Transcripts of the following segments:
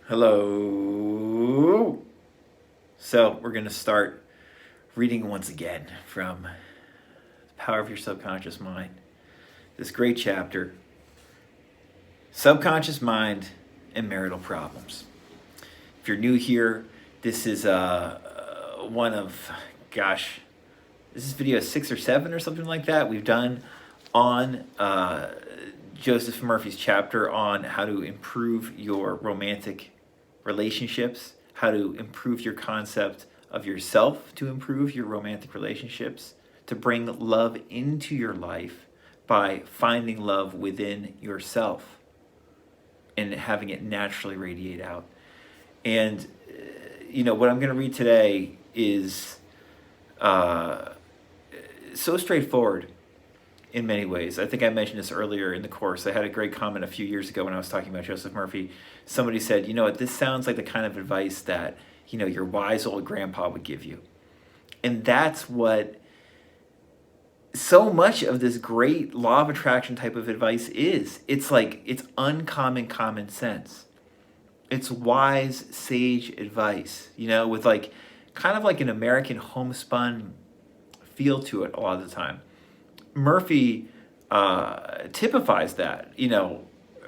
Hello. So, we're going to start reading once again from The Power of Your Subconscious Mind. This great chapter, Subconscious Mind and Marital Problems. If you're new here, this is one of, this is video 6 or 7 or something like that we've done on Joseph Murphy's chapter on how to improve your romantic relationships, how to improve your concept of yourself, to improve your romantic relationships, to bring love into your life by finding love within yourself and having it naturally radiate out. And, what I'm going to read today is so straightforward in many ways. I think I mentioned this earlier in the course. I had a great comment a few years ago when I was talking about Joseph Murphy. Somebody said, this sounds like the kind of advice that, your wise old grandpa would give you. And that's what so much of this great law of attraction type of advice is. It's uncommon common sense. It's wise, sage advice, with kind of like an American homespun feel to it a lot of the time. Murphy typifies that.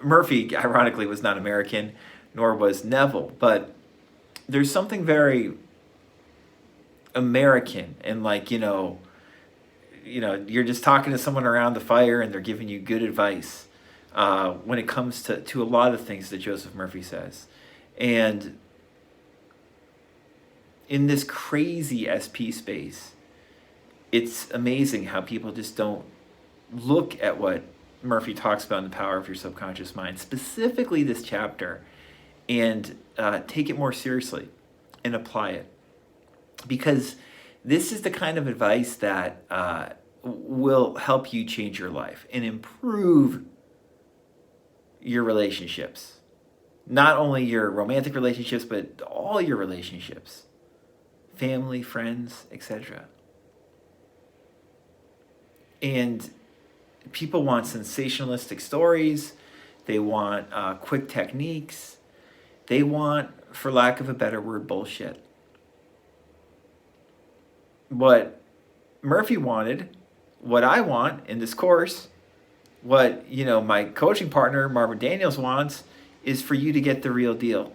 Murphy, ironically, was not American, nor was Neville, but there's something very American and you're just talking to someone around the fire and they're giving you good advice when it comes to a lot of things that Joseph Murphy says. And in this crazy SP space, it's amazing how people just don't look at what Murphy talks about in The Power of Your Subconscious Mind, specifically this chapter, and take it more seriously and apply it. Because this is the kind of advice that will help you change your life and improve your relationships. Not only your romantic relationships, but all your relationships. Family, friends, etc. And people want sensationalistic stories. They want quick techniques. They want, for lack of a better word, bullshit. What Murphy wanted, what I want in this course, what my coaching partner Marvin Daniels wants, is for you to get the real deal.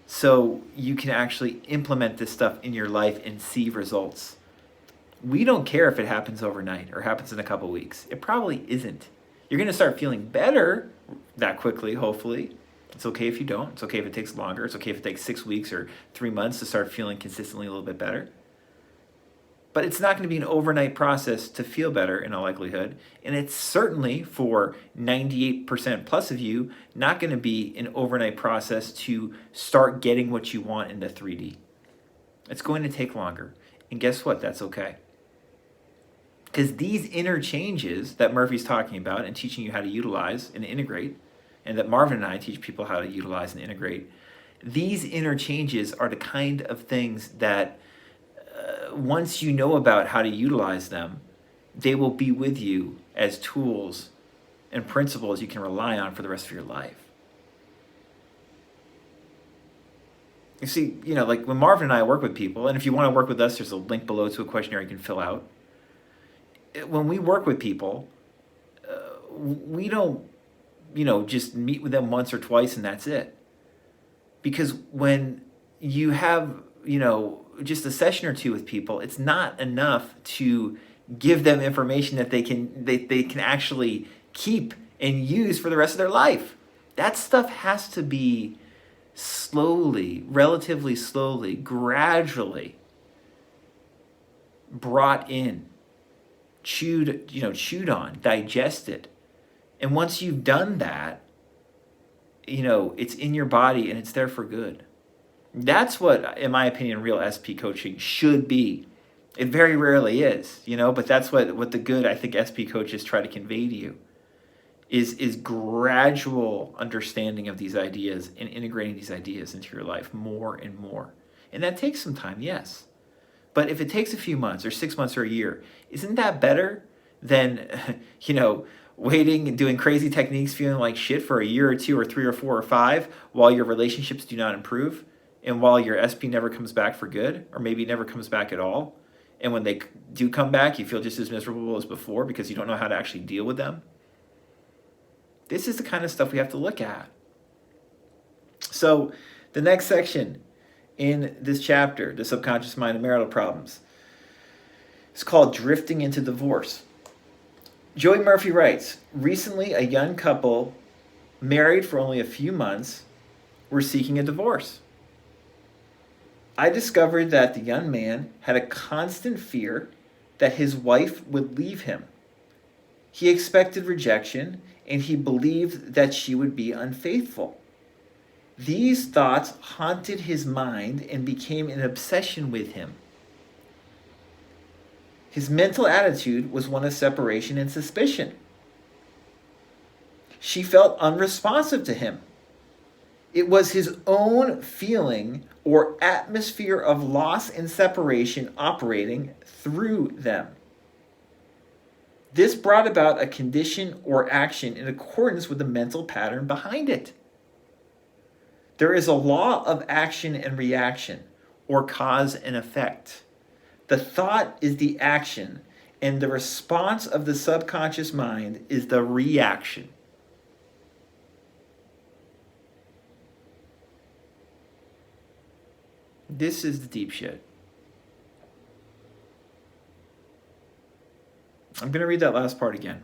So you can actually implement this stuff in your life and see results. We don't care if it happens overnight or happens in a couple weeks. It probably isn't. You're going to start feeling better that quickly, hopefully. It's okay if you don't. It's okay if it takes longer. It's okay if it takes 6 weeks or 3 months to start feeling consistently a little bit better. But it's not going to be an overnight process to feel better in all likelihood. And it's certainly, for 98% plus of you, not going to be an overnight process to start getting what you want into 3D. It's going to take longer. And guess what? That's okay. Because these inner changes that Murphy's talking about and teaching you how to utilize and integrate, and that Marvin and I teach people how to utilize and integrate, these inner changes are the kind of things that once you know about how to utilize them, they will be with you as tools and principles you can rely on for the rest of your life. You see, when Marvin and I work with people, and if you want to work with us, there's a link below to a questionnaire you can fill out. When we work with people, we don't, just meet with them once or twice and that's it. Because when you have, just a session or two with people, it's not enough to give them information that they can actually keep and use for the rest of their life. That stuff has to be slowly, relatively slowly, gradually brought in, chewed on, digested. And once you've done that, it's in your body and it's there for good. That's what, in my opinion, real SP coaching should be. It very rarely is, but that's what the good, I think, SP coaches try to convey to you is gradual understanding of these ideas and integrating these ideas into your life more and more. And that takes some time, yes. But if it takes a few months or 6 months or a year, isn't that better than, waiting and doing crazy techniques, feeling like shit for a year or two or 3 or 4 or 5 while your relationships do not improve and while your SP never comes back for good, or maybe never comes back at all. And when they do come back, you feel just as miserable as before because you don't know how to actually deal with them. This is the kind of stuff we have to look at. So the next section in this chapter, the subconscious mind and marital problems, is called Drifting into Divorce. Joey Murphy writes, recently a young couple married for only a few months were seeking a divorce. I discovered that the young man had a constant fear that his wife would leave him. He expected rejection, and he believed that she would be unfaithful. These thoughts haunted his mind and became an obsession with him. His mental attitude was one of separation and suspicion. She felt unresponsive to him. It was his own feeling or atmosphere of loss and separation operating through them. This brought about a condition or action in accordance with the mental pattern behind it. There is a law of action and reaction, or cause and effect. The thought is the action, and the response of the subconscious mind is the reaction. This is the deep shit. I'm going to read that last part again.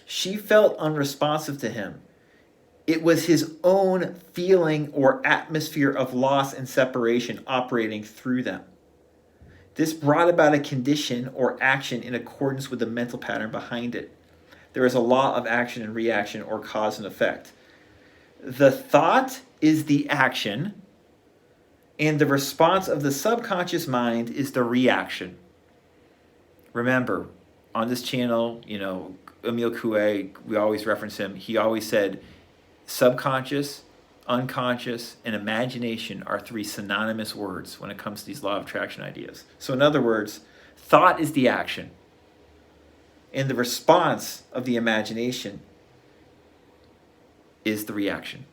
She felt unresponsive to him. It was his own feeling or atmosphere of loss and separation operating through them. This brought about a condition or action in accordance with the mental pattern behind it. There is a law of action and reaction, or cause and effect. The thought is the action, and the response of the subconscious mind is the reaction. Remember, on this channel, Emile Coué, we always reference him. He always said, subconscious, unconscious, and imagination are 3 synonymous words when it comes to these law of attraction ideas. So in other words, thought is the action, and the response of the imagination is the reaction.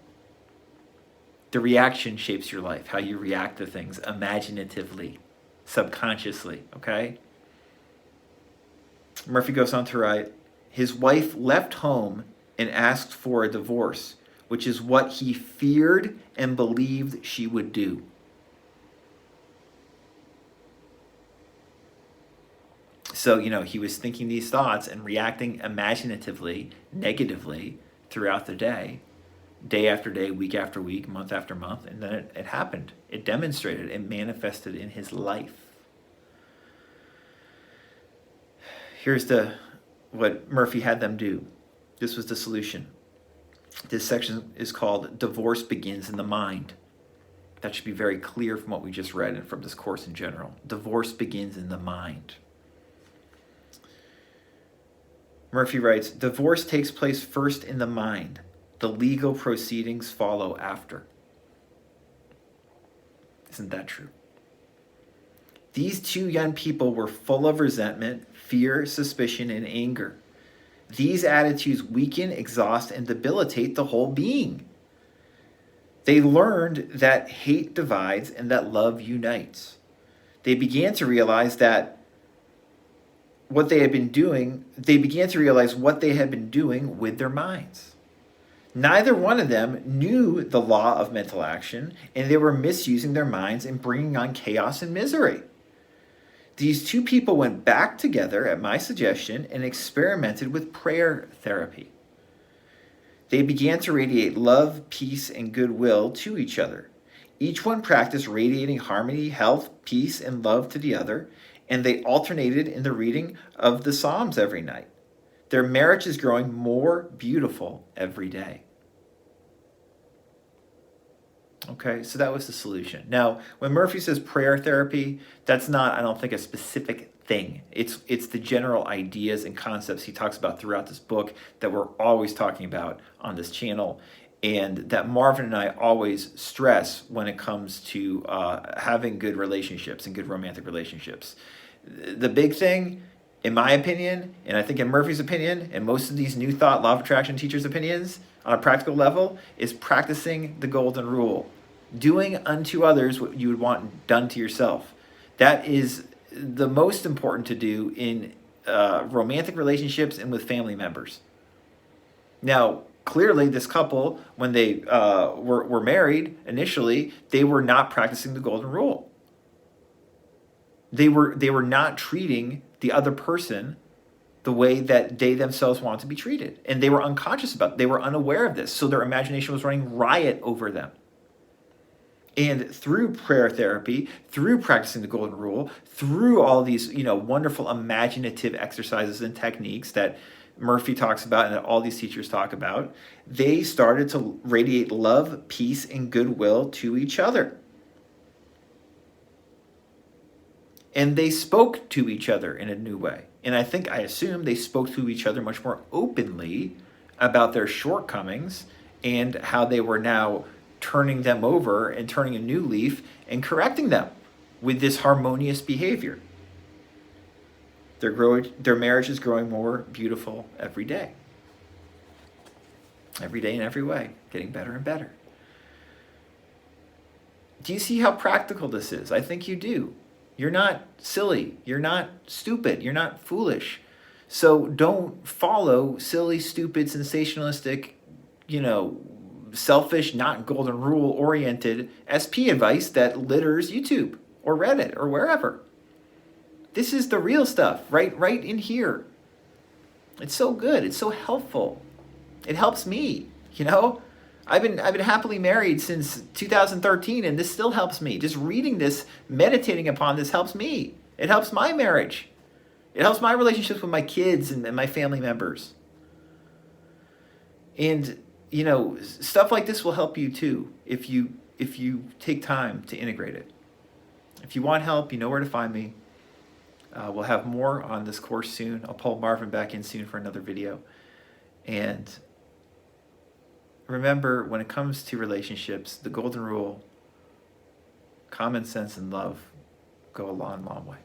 The reaction shapes your life, how you react to things imaginatively, subconsciously, okay? Murphy goes on to write, his wife left home and asked for a divorce, which is what he feared and believed she would do. So, he was thinking these thoughts and reacting imaginatively, negatively throughout the day after day, week after week, month after month, and then it happened. It demonstrated, it manifested in his life. Here's what Murphy had them do. This was the solution. This section is called Divorce Begins in the Mind. That should be very clear from what we just read and from this course in general. Divorce begins in the mind. Murphy writes, divorce takes place first in the mind. The legal proceedings follow after. Isn't that true? These 2 young people were full of resentment, fear, suspicion, and anger. These attitudes weaken, exhaust, and debilitate the whole being. They learned that hate divides and that love unites. They began to realize what they had been doing with their minds. Neither one of them knew the law of mental action, and they were misusing their minds and bringing on chaos and misery. These 2 people went back together at my suggestion and experimented with prayer therapy. They began to radiate love, peace, and goodwill to each other. Each one practiced radiating harmony, health, peace, and love to the other, and they alternated in the reading of the Psalms every night. Their marriage is growing more beautiful every day. Okay, so that was the solution. Now, when Murphy says prayer therapy, that's not, I don't think, a specific thing. It's the general ideas and concepts he talks about throughout this book that we're always talking about on this channel, and that Marvin and I always stress when it comes to having good relationships and good romantic relationships. The big thing, in my opinion, and I think in Murphy's opinion, and most of these New Thought Law of Attraction teachers' opinions on a practical level, is practicing the golden rule. Doing unto others what you would want done to yourself. That is the most important to do in romantic relationships and with family members. Now, clearly, this couple, when they were married initially, they were not practicing the golden rule. They were not treating the other person the way that they themselves want to be treated, and they were unconscious about it. They were unaware of this, so their imagination was running riot over them. And through prayer therapy, through practicing the golden rule, through all these, wonderful imaginative exercises and techniques that Murphy talks about and that all these teachers talk about, they started to radiate love, peace, and goodwill to each other. And they spoke to each other in a new way. And I assume they spoke to each other much more openly about their shortcomings and how they were now turning them over and turning a new leaf and correcting them with this harmonious behavior. Their marriage is growing more beautiful every day. Every day in every way, getting better and better. Do you see how practical this is? I think you do. You're not silly. You're not stupid. You're not foolish. So don't follow silly, stupid, sensationalistic, selfish, not golden rule oriented SP advice that litters YouTube or Reddit or wherever. This is the real stuff, right in here. It's so good. It's so helpful. It helps me, I've been happily married since 2013, and this still helps me. Just reading this, meditating upon this helps me. It helps my marriage. It helps my relationships with my kids and my family members. And stuff like this will help you too if you take time to integrate it. If you want help, you know where to find me. We'll have more on this course soon. I'll pull Marvin back in soon for another video. And remember, when it comes to relationships, the golden rule, common sense and love go a long, long way.